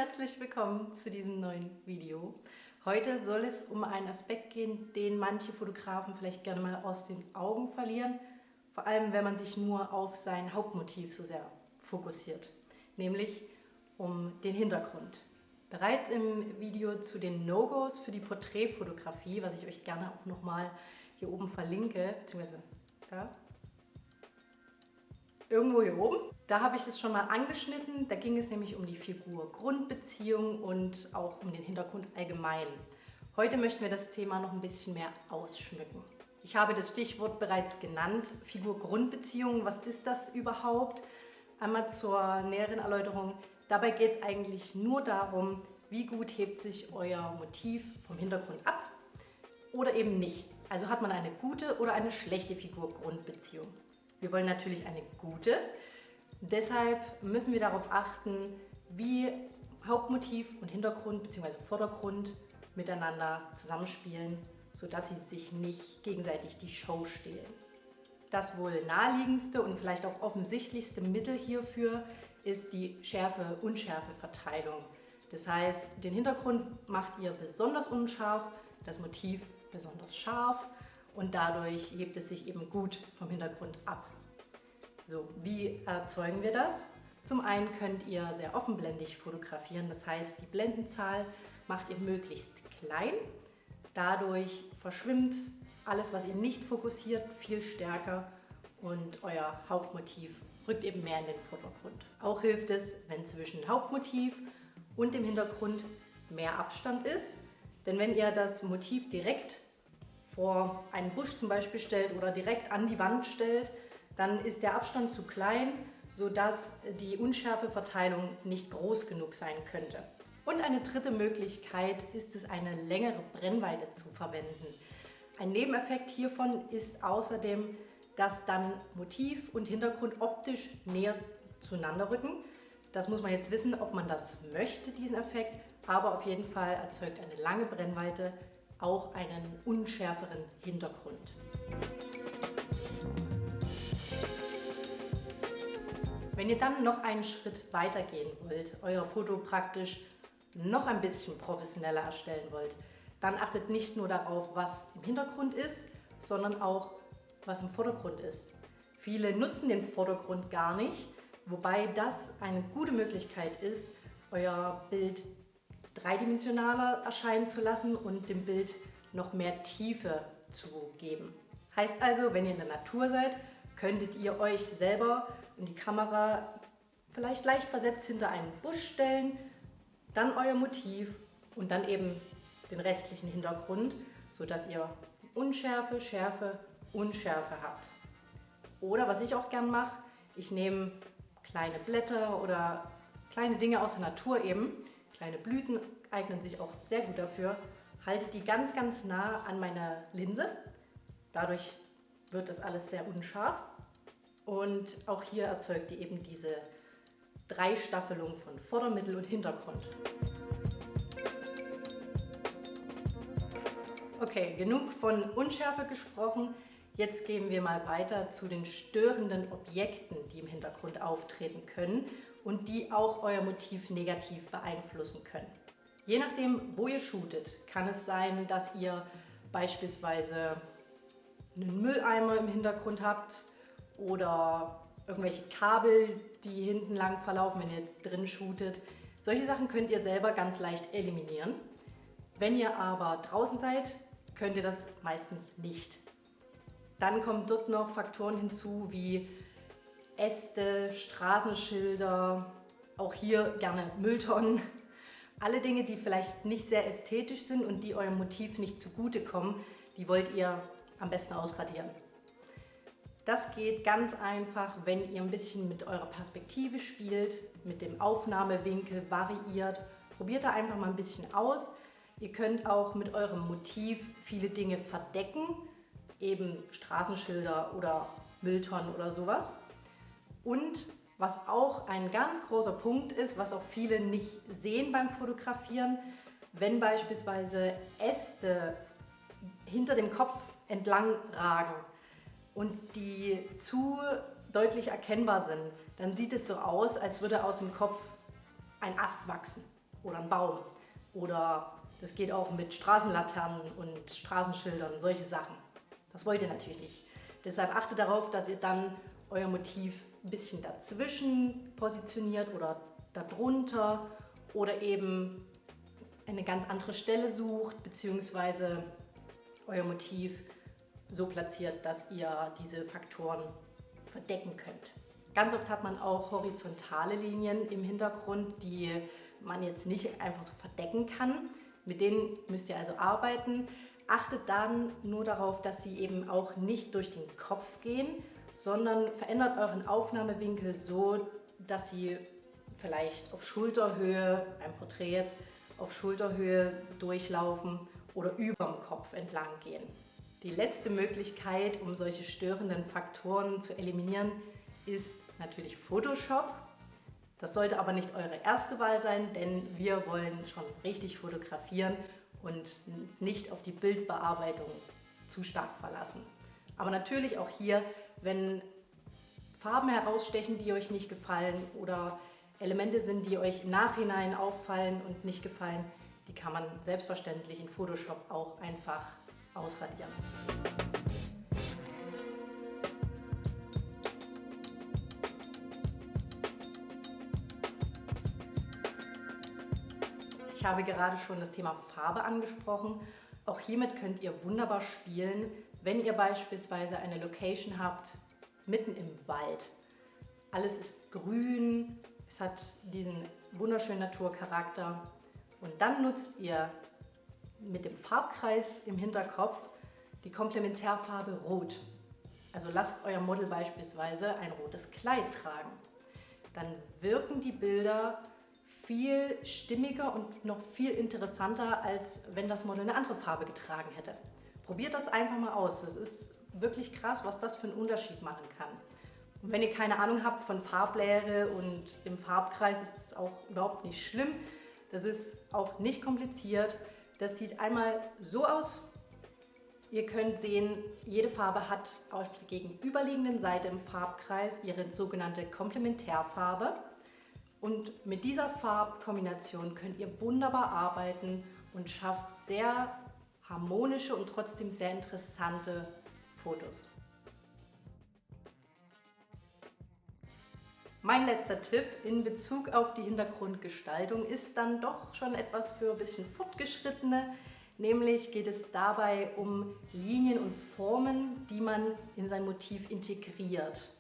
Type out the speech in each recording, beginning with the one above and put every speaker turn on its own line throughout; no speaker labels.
herzlich willkommen zu diesem neuen Video. Heute soll es um einen Aspekt gehen, den manche Fotografen vielleicht gerne mal aus den Augen verlieren, vor allem wenn man sich nur auf sein Hauptmotiv so sehr fokussiert, nämlich um den Hintergrund. Bereits im Video zu den No-Gos für die Porträtfotografie, was ich euch gerne auch nochmal hier oben verlinke, beziehungsweise da, irgendwo hier oben. Da habe ich es schon mal angeschnitten. Da ging es nämlich um die Figur-Grundbeziehung und auch um den Hintergrund allgemein. Heute möchten wir das Thema noch ein bisschen mehr ausschmücken. Ich habe das Stichwort bereits genannt, Figur-Grundbeziehung. Was ist das überhaupt? Einmal zur näheren Erläuterung. Dabei geht es eigentlich nur darum, wie gut hebt sich euer Motiv vom Hintergrund ab oder eben nicht. Also hat man eine gute oder eine schlechte Figur-Grundbeziehung. Wir wollen natürlich eine gute. Deshalb müssen wir darauf achten, wie Hauptmotiv und Hintergrund bzw. Vordergrund miteinander zusammenspielen, sodass sie sich nicht gegenseitig die Show stehlen. Das wohl naheliegendste und vielleicht auch offensichtlichste Mittel hierfür ist die Schärfe-Unschärfe-Verteilung. Das heißt, den Hintergrund macht ihr besonders unscharf, das Motiv besonders scharf und dadurch hebt es sich eben gut vom Hintergrund ab. So, wie erzeugen wir das? Zum einen könnt ihr sehr offenblendig fotografieren, das heißt, die Blendenzahl macht ihr möglichst klein. Dadurch verschwimmt alles, was ihr nicht fokussiert, viel stärker und euer Hauptmotiv rückt eben mehr in den Vordergrund. Auch hilft es, wenn zwischen Hauptmotiv und dem Hintergrund mehr Abstand ist, denn wenn ihr das Motiv direkt vor einen Busch zum Beispiel stellt oder direkt an die Wand stellt, dann ist der Abstand zu klein, sodass die Unschärfeverteilung nicht groß genug sein könnte. Und eine dritte Möglichkeit ist es, eine längere Brennweite zu verwenden. Ein Nebeneffekt hiervon ist außerdem, dass dann Motiv und Hintergrund optisch näher zueinander rücken. Das muss man jetzt wissen, ob man das möchte, diesen Effekt, aber auf jeden Fall erzeugt eine lange Brennweite auch einen unschärferen Hintergrund. Wenn ihr dann noch einen Schritt weiter gehen wollt, euer Foto praktisch noch ein bisschen professioneller erstellen wollt, dann achtet nicht nur darauf, was im Hintergrund ist, sondern auch, was im Vordergrund ist. Viele nutzen den Vordergrund gar nicht, wobei das eine gute Möglichkeit ist, euer Bild dreidimensionaler erscheinen zu lassen und dem Bild noch mehr Tiefe zu geben. Heißt also, wenn ihr in der Natur seid, könntet ihr euch selber und die Kamera vielleicht leicht versetzt hinter einen Busch stellen, dann euer Motiv und dann eben den restlichen Hintergrund, sodass ihr Unschärfe, Schärfe, Unschärfe habt. Oder was ich auch gern mache, ich nehme kleine Blätter oder kleine Dinge aus der Natur eben, kleine Blüten eignen sich auch sehr gut dafür, halte die ganz, ganz nah an meine Linse. Dadurch wird das alles sehr unscharf. Und auch hier erzeugt ihr eben diese Dreistaffelung von Vordermittel und Hintergrund. Okay, genug von Unschärfe gesprochen. Jetzt gehen wir mal weiter zu den störenden Objekten, die im Hintergrund auftreten können und die auch euer Motiv negativ beeinflussen können. Je nachdem, wo ihr shootet, kann es sein, dass ihr beispielsweise einen Mülleimer im Hintergrund habt oder irgendwelche Kabel, die hinten lang verlaufen, wenn ihr jetzt drin shootet. Solche Sachen könnt ihr selber ganz leicht eliminieren. Wenn ihr aber draußen seid, könnt ihr das meistens nicht. Dann kommen dort noch Faktoren hinzu wie Äste, Straßenschilder, auch hier gerne Mülltonnen. Alle Dinge, die vielleicht nicht sehr ästhetisch sind und die eurem Motiv nicht zugutekommen, die wollt ihr am besten ausradieren. Das geht ganz einfach, wenn ihr ein bisschen mit eurer Perspektive spielt, mit dem Aufnahmewinkel variiert. Probiert da einfach mal ein bisschen aus. Ihr könnt auch mit eurem Motiv viele Dinge verdecken, eben Straßenschilder oder Mülltonnen oder sowas. Und was auch ein ganz großer Punkt ist, was auch viele nicht sehen beim Fotografieren, wenn beispielsweise Äste hinter dem Kopf entlang ragen und die zu deutlich erkennbar sind, dann sieht es so aus, als würde aus dem Kopf ein Ast wachsen. oder ein Baum. Oder das geht auch mit Straßenlaternen und Straßenschildern, solche Sachen. Das wollt ihr natürlich nicht. Deshalb achtet darauf, dass ihr dann euer Motiv ein bisschen dazwischen positioniert oder darunter oder eben eine ganz andere Stelle sucht, beziehungsweise euer Motiv so platziert, dass ihr diese Faktoren verdecken könnt. Ganz oft hat man auch horizontale Linien im Hintergrund, die man jetzt nicht einfach so verdecken kann. Mit denen müsst ihr also arbeiten. Achtet dann nur darauf, dass sie eben auch nicht durch den Kopf gehen, sondern verändert euren Aufnahmewinkel so, dass sie vielleicht auf Schulterhöhe, beim Porträt jetzt, auf Schulterhöhe durchlaufen oder über dem Kopf entlang gehen. Die letzte Möglichkeit, um solche störenden Faktoren zu eliminieren, ist natürlich Photoshop. Das sollte aber nicht eure erste Wahl sein, denn wir wollen schon richtig fotografieren und uns nicht auf die Bildbearbeitung zu stark verlassen. Aber natürlich auch hier, wenn Farben herausstechen, die euch nicht gefallen oder Elemente sind, die euch im Nachhinein auffallen und nicht gefallen, die kann man selbstverständlich in Photoshop auch einfach ausradieren. Ich habe gerade schon das Thema Farbe angesprochen. Auch hiermit könnt ihr wunderbar spielen, wenn ihr beispielsweise eine Location habt, mitten im Wald. Alles ist grün, es hat diesen wunderschönen Naturcharakter und dann nutzt ihr mit dem Farbkreis im Hinterkopf die Komplementärfarbe Rot. Also lasst euer Model beispielsweise ein rotes Kleid tragen. Dann wirken die Bilder viel stimmiger und noch viel interessanter, als wenn das Model eine andere Farbe getragen hätte. Probiert das einfach mal aus. Das ist wirklich krass, was das für einen Unterschied machen kann. Und wenn ihr keine Ahnung habt von Farblehre und dem Farbkreis, ist das auch überhaupt nicht schlimm. Das ist auch nicht kompliziert. Das sieht einmal so aus. Ihr könnt sehen, jede Farbe hat auf der gegenüberliegenden Seite im Farbkreis ihre sogenannte Komplementärfarbe. Und mit dieser Farbkombination könnt ihr wunderbar arbeiten und schafft sehr harmonische und trotzdem sehr interessante Fotos. Mein letzter Tipp in Bezug auf die Hintergrundgestaltung ist dann doch schon etwas für ein bisschen Fortgeschrittene. Nämlich geht es dabei um Linien und Formen, die man in sein Motiv integriert.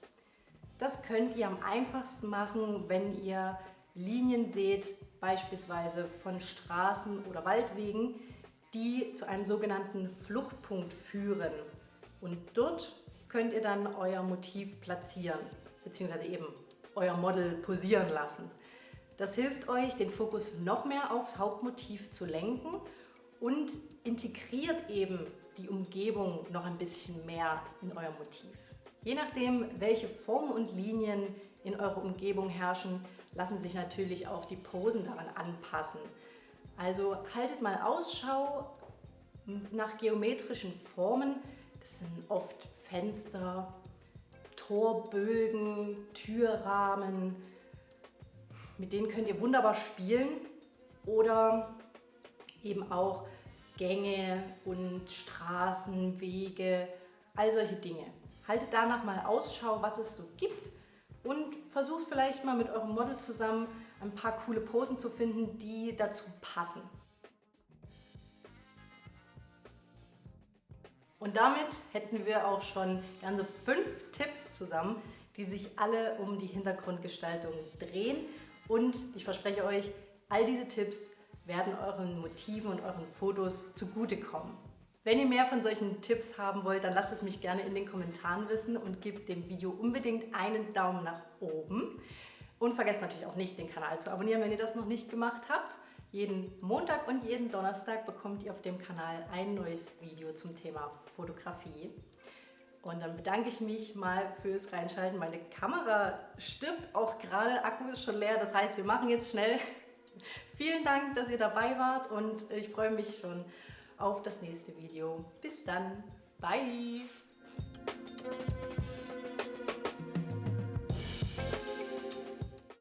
Das könnt ihr am einfachsten machen, wenn ihr Linien seht, beispielsweise von Straßen oder Waldwegen, die zu einem sogenannten Fluchtpunkt führen. Und dort könnt ihr dann euer Motiv platzieren, beziehungsweise eben euer Model posieren lassen. Das hilft euch, den Fokus noch mehr aufs Hauptmotiv zu lenken und integriert eben die Umgebung noch ein bisschen mehr in euer Motiv. Je nachdem, welche Formen und Linien in eurer Umgebung herrschen, lassen sich natürlich auch die Posen daran anpassen. Also haltet mal Ausschau nach geometrischen Formen. Das sind oft Fenster, Torbögen, Türrahmen. Mit denen könnt ihr wunderbar spielen. Oder eben auch Gänge und Straßen, Wege, all solche Dinge. Haltet danach mal Ausschau, was es so gibt und versucht vielleicht mal mit eurem Model zusammen ein paar coole Posen zu finden, die dazu passen. Und damit hätten wir auch schon ganze 5 Tipps zusammen, die sich alle um die Hintergrundgestaltung drehen. Und ich verspreche euch, all diese Tipps werden euren Motiven und euren Fotos zugutekommen. Wenn ihr mehr von solchen Tipps haben wollt, dann lasst es mich gerne in den Kommentaren wissen und gebt dem Video unbedingt einen Daumen nach oben. Und vergesst natürlich auch nicht, den Kanal zu abonnieren, wenn ihr das noch nicht gemacht habt. Jeden Montag und jeden Donnerstag bekommt ihr auf dem Kanal ein neues Video zum Thema Fotografie. Und dann bedanke ich mich mal fürs Reinschalten. Meine Kamera stirbt auch gerade, Akku ist schon leer, das heißt, wir machen jetzt schnell. Vielen Dank, dass ihr dabei wart und ich freue mich schon auf das nächste Video. Bis dann. Bye.